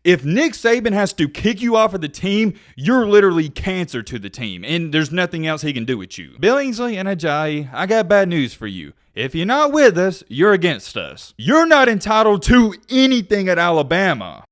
If Nick Saban has to kick you off of the team, you're literally cancer to the team, and there's nothing else he can do with you. Billingsley and Ajayi, I got bad news for you. If you're not with us, you're against us. You're not entitled to anything at Alabama.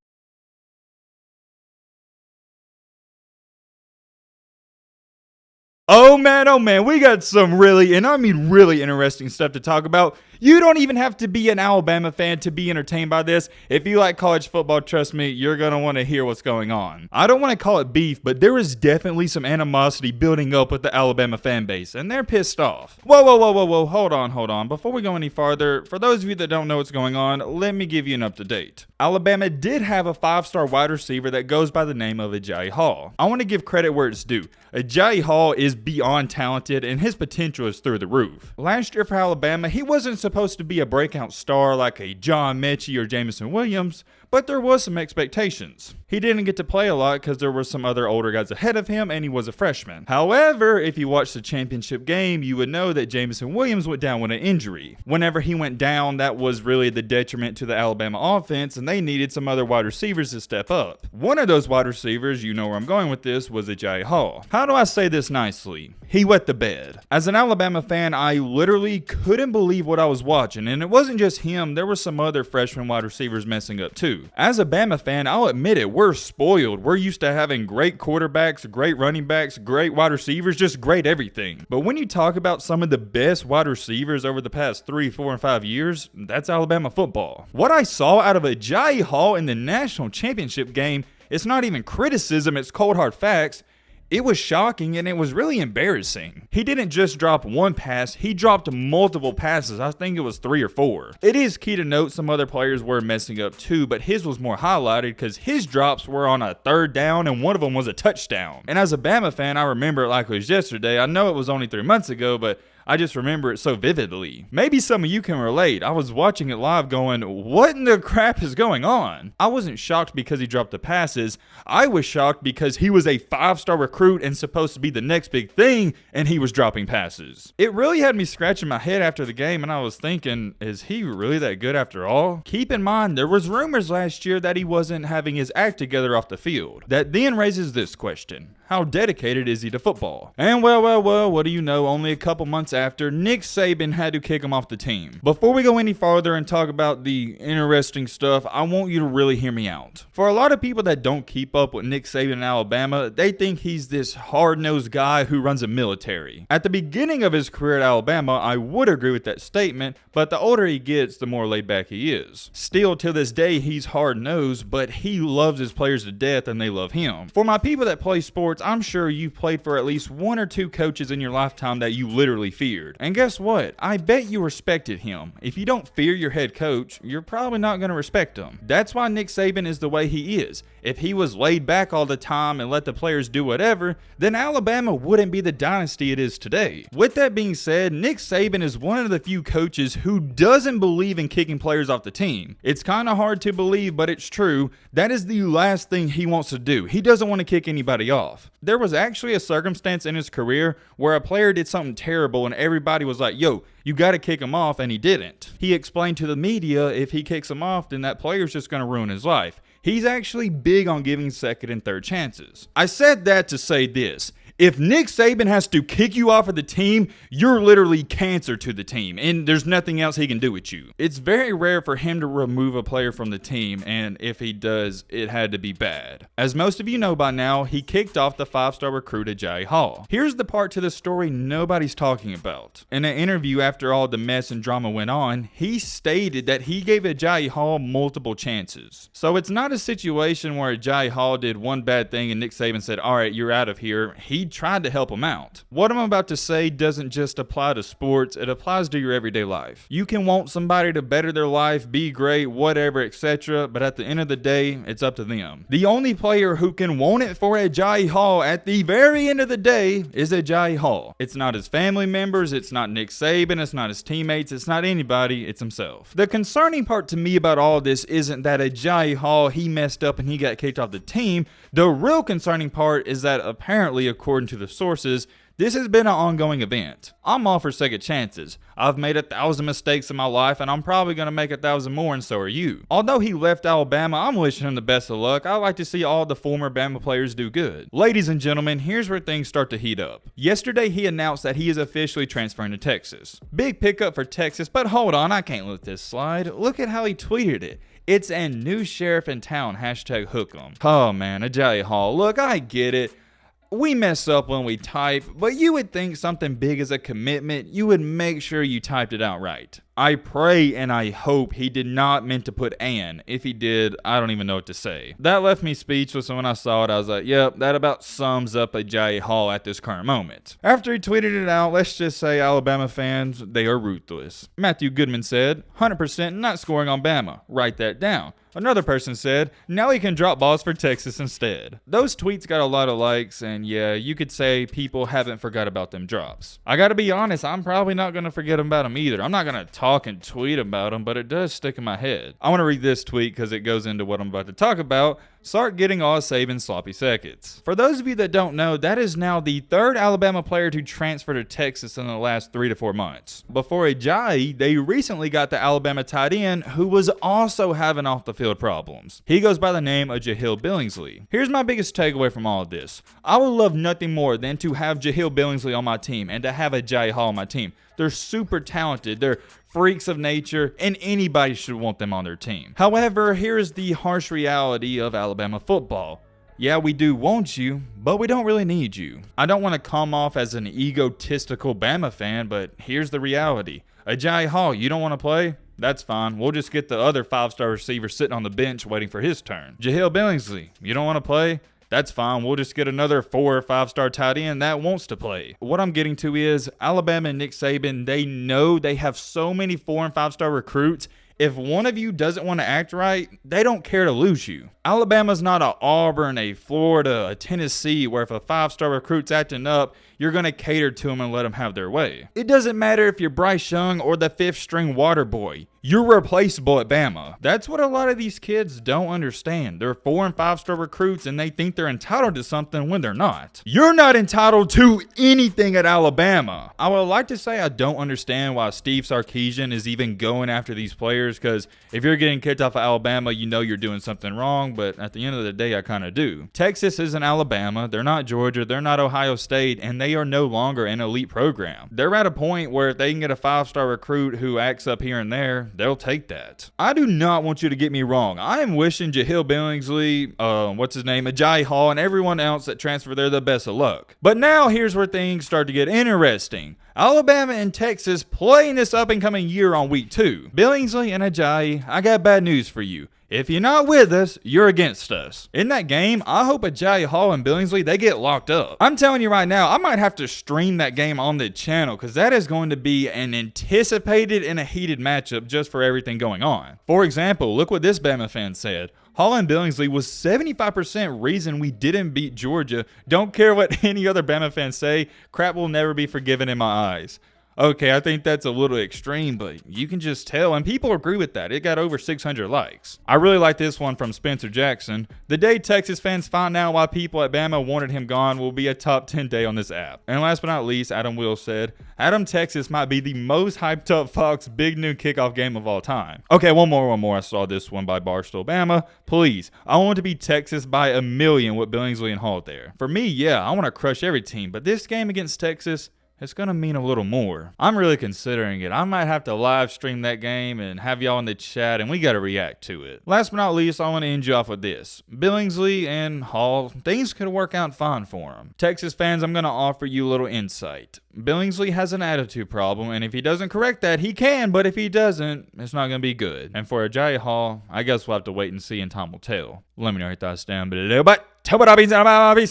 Oh man, we got some really, and I mean really interesting stuff to talk about. You don't even have to be an Alabama fan to be entertained by this. If you like college football, trust me, you're going to want to hear what's going on. I don't want to call it beef, but there is definitely some animosity building up with the Alabama fan base, and they're pissed off. Whoa, hold on. Before we go any farther, for those of you that don't know what's going on, let me give you an up-to-date. Alabama did have a 5-star wide receiver that goes by the name of Ajayi Hall. I want to give credit where it's due. Ajayi Hall is beyond talented, and his potential is through the roof. Last year for Alabama, he wasn't supposed to be a breakout star like a John Mechie or Jameson Williams, but there was some expectations. He didn't get to play a lot because there were some other older guys ahead of him and he was a freshman. However, if you watched the championship game, you would know that Jameson Williams went down with an injury. Whenever he went down, that was really the detriment to the Alabama offense, and they needed some other wide receivers to step up. One of those wide receivers, you know where I'm going with this, was Ajayi Hall. How do I say this nicely? He wet the bed. As an Alabama fan, I literally couldn't believe what I was watching, and it wasn't just him, there were some other freshman wide receivers messing up too. As a Bama fan, I'll admit it, we're spoiled. We're used to having great quarterbacks, great running backs, great wide receivers, just great everything. But when you talk about some of the best wide receivers over the past 3, 4, and 5 years, that's Alabama football. What I saw out of Ajayi Hall in the national championship game, it's not even criticism, it's cold hard facts. It was shocking and it was really embarrassing. He didn't just drop one pass, he dropped multiple passes. I think it was 3 or 4. It is key to note some other players were messing up too, but his was more highlighted because his drops were on a 3rd down and one of them was a touchdown. And as a Bama fan, I remember it like it was yesterday. I know it was only 3 months ago, but I just remember it so vividly. Maybe some of you can relate. I was watching it live going, what in the crap is going on? I wasn't shocked because he dropped the passes. I was shocked because he was a 5-star recruit and supposed to be the next big thing, and he was dropping passes. It really had me scratching my head after the game, and I was thinking, is he really that good after all? Keep in mind, there was rumors last year that he wasn't having his act together off the field. That then raises this question. How dedicated is he to football? And well, what do you know, only a couple months after, Nick Saban had to kick him off the team. Before we go any farther and talk about the interesting stuff, I want you to really hear me out. For a lot of people that don't keep up with Nick Saban in Alabama, they think he's this hard-nosed guy who runs a military. At the beginning of his career at Alabama, I would agree with that statement, but the older he gets, the more laid back he is. Still, to this day, he's hard-nosed, but he loves his players to death and they love him. For my people that play sports, I'm sure you've played for at least 1 or 2 coaches in your lifetime that you literally feared. And guess what? I bet you respected him. If you don't fear your head coach, you're probably not going to respect him. That's why Nick Saban is the way he is. If he was laid back all the time and let the players do whatever, then Alabama wouldn't be the dynasty it is today. With that being said, Nick Saban is one of the few coaches who doesn't believe in kicking players off the team. It's kind of hard to believe, but it's true. That is the last thing he wants to do. He doesn't want to kick anybody off. There was actually a circumstance in his career where a player did something terrible and everybody was like, yo, you got to kick him off, and he didn't. He explained to the media if he kicks him off, then that player's just going to ruin his life. He's actually big on giving 2nd and 3rd chances. I said that to say this. If Nick Saban has to kick you off of the team, you're literally cancer to the team, and there's nothing else he can do with you. It's very rare for him to remove a player from the team, and if he does, it had to be bad. As most of you know by now, he kicked off the 5-star recruit Ajayi Hall. Here's the part to the story nobody's talking about. In an interview after all the mess and drama went on, he stated that he gave Ajayi Hall multiple chances. So it's not a situation where Ajayi Hall did one bad thing and Nick Saban said, all right, you're out of here. He tried to help him out. What I'm about to say doesn't just apply to sports, it applies to your everyday life. You can want somebody to better their life, be great, whatever, etc., but at the end of the day, it's up to them. The only player who can want it for Ajayi Hall at the very end of the day is Ajayi Hall. It's not his family members, it's not Nick Saban, it's not his teammates, it's not anybody, it's himself. The concerning part to me about all this isn't that Ajayi Hall, he messed up and he got kicked off the team. The real concerning part is that apparently, according to the sources, This has been an ongoing event. I'm all for second chances. I've made 1,000 mistakes in my life, and I'm probably going to make 1,000 more, and so are you. Although he left Alabama, I'm wishing him the best of luck. I like to see all the former Bama players do good. Ladies and gentlemen, here's where things start to heat up. Yesterday, he announced that he is officially transferring to Texas. Big pickup for Texas, but hold on, I can't let this slide. Look at how he tweeted it. It's a new sheriff in town, #hook'em. Oh man, Agiye Hall. Look, I get it. We mess up when we type, but you would think something big is a commitment. You would make sure you typed it out right. I pray and I hope he did not mean to put "and." If he did, I don't even know what to say. That left me speechless, and when I saw it, I was like, yep, that about sums up Agiye Hall at this current moment. After he tweeted it out, let's just say Alabama fans, they are ruthless. Matthew Goodman said, 100% not scoring on Bama. Write that down. Another person said, now he can drop balls for Texas instead. Those tweets got a lot of likes, and yeah, you could say people haven't forgot about them drops. I gotta be honest, I'm probably not gonna forget about them either. I'm not gonna talk and tweet about them, but it does stick in my head. I wanna read this tweet because it goes into what I'm about to talk about. Start getting all Saban sloppy seconds. For those of you that don't know, that is now the third Alabama player to transfer to Texas in the last 3 to 4 months. Before Agiye, they recently got the Alabama tight end who was also having off the field problems. He goes by the name of Jahleel Billingsley. Here's my biggest takeaway from all of this. I would love nothing more than to have Jahleel Billingsley on my team and to have Agiye Hall on my team. They're super talented. They're freaks of nature, and anybody should want them on their team. However, here's the harsh reality of Alabama football. Yeah, we do want you, but we don't really need you. I don't want to come off as an egotistical Bama fan, but here's the reality. Agiye Hall, you don't want to play? That's fine. We'll just get the other 5-star receiver sitting on the bench waiting for his turn. Jahleel Billingsley, you don't want to play? That's fine. We'll just get another 4 or 5-star tight end that wants to play. What I'm getting to is Alabama and Nick Saban, they know they have so many 4 and 5-star recruits. If one of you doesn't want to act right, they don't care to lose you. Alabama's not a Auburn, a Florida, a Tennessee, where if a 5-star recruit's acting up, you're going to cater to them and let them have their way. It doesn't matter if you're Bryce Young or the 5th-string water boy. You're replaceable at Bama. That's what a lot of these kids don't understand. They're 4 and 5-star recruits and they think they're entitled to something when they're not. You're not entitled to anything at Alabama. I would like to say I don't understand why Steve Sarkisian is even going after these players, because if you're getting kicked off of Alabama, you know you're doing something wrong, but at the end of the day, I kind of do. Texas isn't Alabama. They're not Georgia. They're not Ohio State, and they are no longer an elite program. They're at a point where if they can get a 5-star recruit who acts up here and there, they'll take that. I do not want you to get me wrong. I am wishing Jahleel Billingsley, Agiye Hall, and everyone else that transferred there the best of luck. But now here's where things start to get interesting. Alabama and Texas playing this up-and-coming year on week 2. Billingsley and Agiye, I got bad news for you. If you're not with us, you're against us. In that game, I hope Agiye Hall and Billingsley, they get locked up. I'm telling you right now, I might have to stream that game on the channel because that is going to be an anticipated and a heated matchup just for everything going on. For example, look what this Bama fan said. Hall and Billingsley was 75% reason we didn't beat Georgia. Don't care what any other Bama fans say. Crap will never be forgiven in my eyes. Okay, I think that's a little extreme, but you can just tell, and people agree with that. It got over 600 likes. I really like this one from Spencer Jackson. The day Texas fans find out why people at Bama wanted him gone will be a top 10 day on this app. And last but not least, Adam Will said, Adam, Texas might be the most hyped up Fox big noon kickoff game of all time. Okay, one more. I saw this one by Barstool Bama. Please, I want to be Texas by a million with Billingsley and Hall there. For me, yeah, I want to crush every team, but this game against Texas, it's going to mean a little more. I'm really considering it. I might have to live stream that game and have y'all in the chat, and we got to react to it. Last but not least, I want to end you off with this. Billingsley and Hall, things could work out fine for them. Texas fans, I'm going to offer you a little insight. Billingsley has an attitude problem, and if he doesn't correct that, he can, but if he doesn't, it's not going to be good. And for Agiye Hall, I guess we'll have to wait and see, and time will tell. Let me know your thoughts down below, but tell me what I mean.